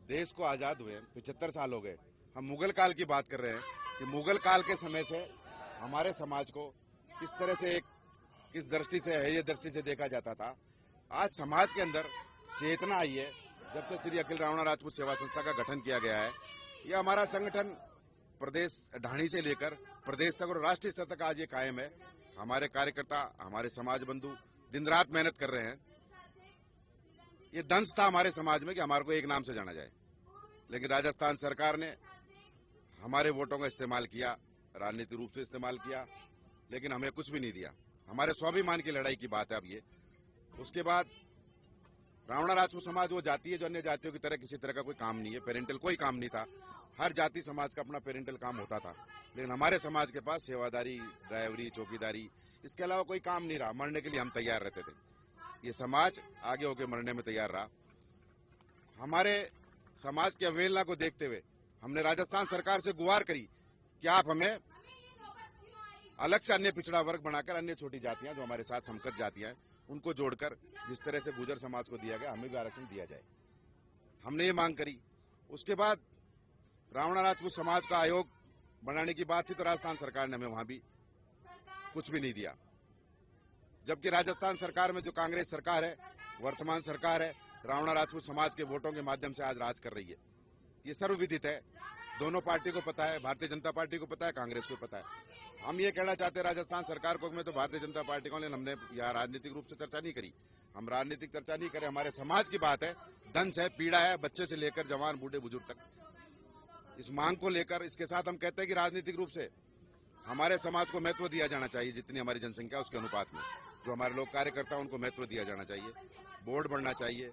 देश को आजाद हुए 75 साल हो गए। हम मुगल काल की बात कर रहे हैं कि मुगल काल के समय से हमारे समाज को किस तरह से किस दृष्टि से है ये दृष्टि से देखा जाता था। आज समाज के अंदर चेतना आई है जब से श्री अखिल रावणा राजपूत सेवा संस्था का गठन किया गया है। यह हमारा संगठन प्रदेश ढाणी से लेकर प्रदेश तक और राष्ट्रीय स्तर तक आज ये कायम है। हमारे कार्यकर्ता, हमारे समाज बंधु दिन रात मेहनत कर रहे हैं। ये दंश था हमारे समाज में कि हमारे को एक नाम से जाना जाए, लेकिन राजस्थान सरकार ने हमारे वोटों का इस्तेमाल किया, राजनीतिक रूप से इस्तेमाल किया, लेकिन हमें कुछ भी नहीं दिया। हमारे स्वाभिमान की लड़ाई की बात है अब ये। उसके बाद रावणा राजपूत समाज वो जाति है जो अन्य जातियों की तरह किसी तरह का कोई काम नहीं है, पेरेंटल कोई काम नहीं था। हर जाति समाज का अपना पेरेंटल काम होता था, लेकिन हमारे समाज के पास सेवादारी, ड्राइवरी, चौकीदारी, इसके अलावा कोई काम नहीं रहा। मरने के लिए हम तैयार रहते थे। ये समाज आगे होकर मरने में तैयार रहा। हमारे समाज की अवहेलना को देखते हुए हमने राजस्थान सरकार से गुहार करी कि आप हमें अलग से अन्य पिछड़ा वर्ग बनाकर अन्य छोटी जातियां जो हमारे साथ समकक्ष जातियां हैं उनको जोड़कर जिस तरह से गुर्जर समाज को दिया गया हमें भी आरक्षण दिया जाए। हमने ये मांग करी। उसके बाद रावणा राजपूत समाज का आयोग बनाने की बात थी तो राजस्थान सरकार ने हमें वहां भी कुछ भी नहीं दिया, जबकि राजस्थान सरकार में जो कांग्रेस सरकार है, वर्तमान सरकार है, रावणा राजपूत समाज के वोटों के माध्यम से आज राज कर रही है। ये सर्वविदित है, दोनों पार्टी को पता है, भारतीय जनता पार्टी को पता है, कांग्रेस को पता है। हम ये कहना चाहते हैं राजस्थान सरकार को, में तो भारतीय जनता पार्टी को, लेकिन हमने यहाँ राजनीतिक रूप से चर्चा नहीं करी। हम राजनीतिक चर्चा नहीं करें, हमारे समाज की बात है, दंश है, पीड़ा है, बच्चे से लेकर जवान, बूढ़े बुजुर्ग तक। इस मांग को लेकर इसके साथ हम कहते हैं कि राजनीतिक रूप से हमारे समाज को महत्व दिया जाना चाहिए, जितनी हमारी जनसंख्या उसके अनुपात में जो हमारे लोग कार्यकर्ता उनको महत्व दिया जाना चाहिए। बोर्ड बढ़ना चाहिए।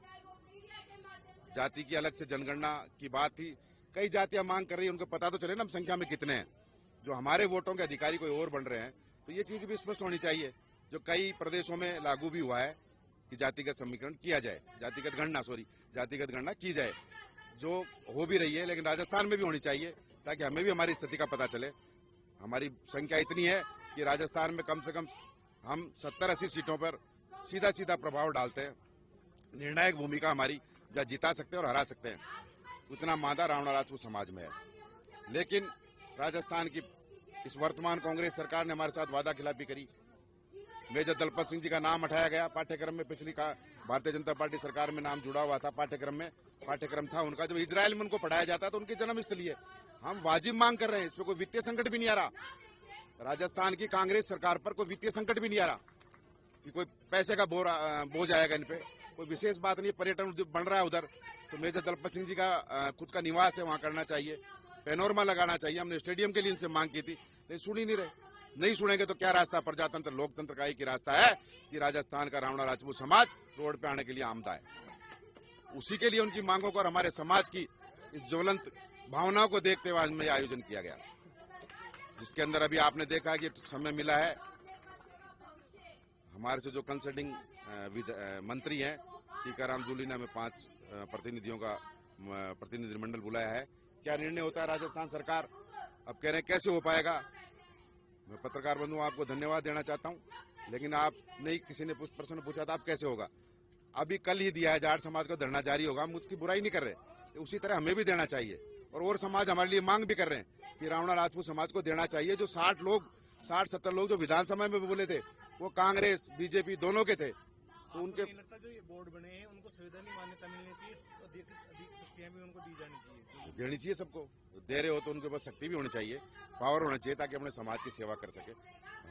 जाति की अलग से जनगणना की बात थी, कई जातियां मांग कर रही है, उनको पता तो चले ना हम संख्या में कितने हैं। जो हमारे वोटों के अधिकारी कोई और बन रहे हैं तो ये चीज भी स्पष्ट होनी चाहिए, जो कई प्रदेशों में लागू भी हुआ है कि जातिगत समीकरण किया जाए, जातिगत गणना की जाए, जो हो भी रही है, लेकिन राजस्थान में भी होनी चाहिए ताकि हमें भी हमारी स्थिति का पता चले। हमारी संख्या इतनी है कि राजस्थान में कम से कम हम 70-80 सीटों पर सीधा सीधा प्रभाव डालते हैं। निर्णायक भूमिका हमारी जहाँ जिता सकते हैं और हरा सकते हैं, उतना मादा रावणा राजपूत समाज में है। लेकिन राजस्थान की इस वर्तमान कांग्रेस सरकार ने हमारे साथ वादा खिलाफी करी। मेजर दलपत सिंह जी का नाम हटाया गया पाठ्यक्रम में। पिछली भारतीय जनता पार्टी सरकार में नाम जुड़ा हुआ था पाठ्यक्रम था उनका, जब इजराइल में उनको पढ़ाया जाता तो उनकी जन्मस्थली है। हम वाजिब मांग कर रहे हैं, इस पर कोई वित्तीय संकट भी नहीं आ रहा। राजस्थान की कांग्रेस सरकार पर कोई वित्तीय संकट भी नहीं आ रहा कि कोई पैसे का बोझ आएगा इन पे, कोई विशेष बात नहीं। पर्यटन उद्योग बन रहा है उधर, तो मेजर दलपत सिंह जी का खुद का निवास है, वहां करना चाहिए, पैनोरमा लगाना चाहिए। हमने स्टेडियम के लिए इनसे मांग की थी, लेकिन सुन ही नहीं रहे। नहीं सुनेंगे तो क्या रास्ता? प्रजातंत्र लोकतंत्र का एक ही रास्ता है कि राजस्थान का रावणा राजपूत समाज रोड पे आने के लिए आमदा है। उसी के लिए उनकी मांगों को और हमारे समाज की इस ज्वलंत भावनाओं को देखते हुए आज में आयोजन किया गया, जिसके अंदर अभी आपने देखा कि समय मिला है। हमारे से जो कंसल्टिंग मंत्री हैं टीकाराम जूली ने हमें 5 प्रतिनिधियों का प्रतिनिधिमंडल बुलाया है। क्या निर्णय होता है राजस्थान सरकार अब कह रहे हैं कैसे हो पाएगा? मैं पत्रकार बंधु आपको धन्यवाद देना चाहता हूं, लेकिन आप नहीं, किसी ने प्रश्न पूछा था आप कैसे होगा, अभी कल ही दिया है। जाट समाज का धरना जारी होगा, हम उसकी बुराई नहीं कर रहे, उसी तरह हमें भी देना चाहिए। और समाज हमारे लिए मांग भी कर रहे हैं कि रावणा राजपूत समाज को देना चाहिए। जो 60-70 लोग जो विधानसभा में बोले थे वो कांग्रेस बीजेपी दोनों के थे, तो उनके लगता जो ये बोर्ड बने हैं उनको संवैधानिक मान्यता मिलनी चाहिए, अधिक शक्तियां भी उनको दी जानी चाहिए। देनी चाहिए सबको, दे रहे हो तो उनके पास शक्ति भी होनी चाहिए, पावर होना चाहिए, ताकि अपने समाज की सेवा कर सके।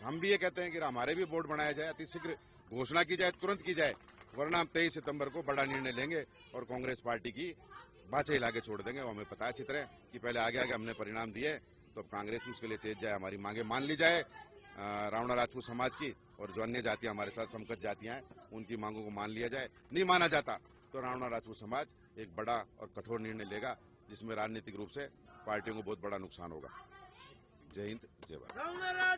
हम भी ये कहते हैं कि हमारे भी बोर्ड बनाया जाए, अतिशीघ्र घोषणा की जाए, तुरंत की जाए, वरना हम 23 सितंबर को बड़ा निर्णय लेंगे और कांग्रेस पार्टी की बाछे हिला के छोड़ देंगे। वो हमें पता है अच्छी तरह कि पहले आगे हमने परिणाम दिए, तो अब कांग्रेस भी उसके लिए चेत जाए, हमारी मांगे मान ली जाए रावणा राजपूत समाज की, और जो अन्य जातियां हमारे साथ समकक्ष जातियां हैं उनकी मांगों को मान लिया जाए। नहीं माना जाता तो रावणा राजपूत समाज एक बड़ा और कठोर निर्णय लेगा, जिसमें राजनीतिक रूप से पार्टियों को बहुत बड़ा नुकसान होगा। जय हिंद, जय भारत।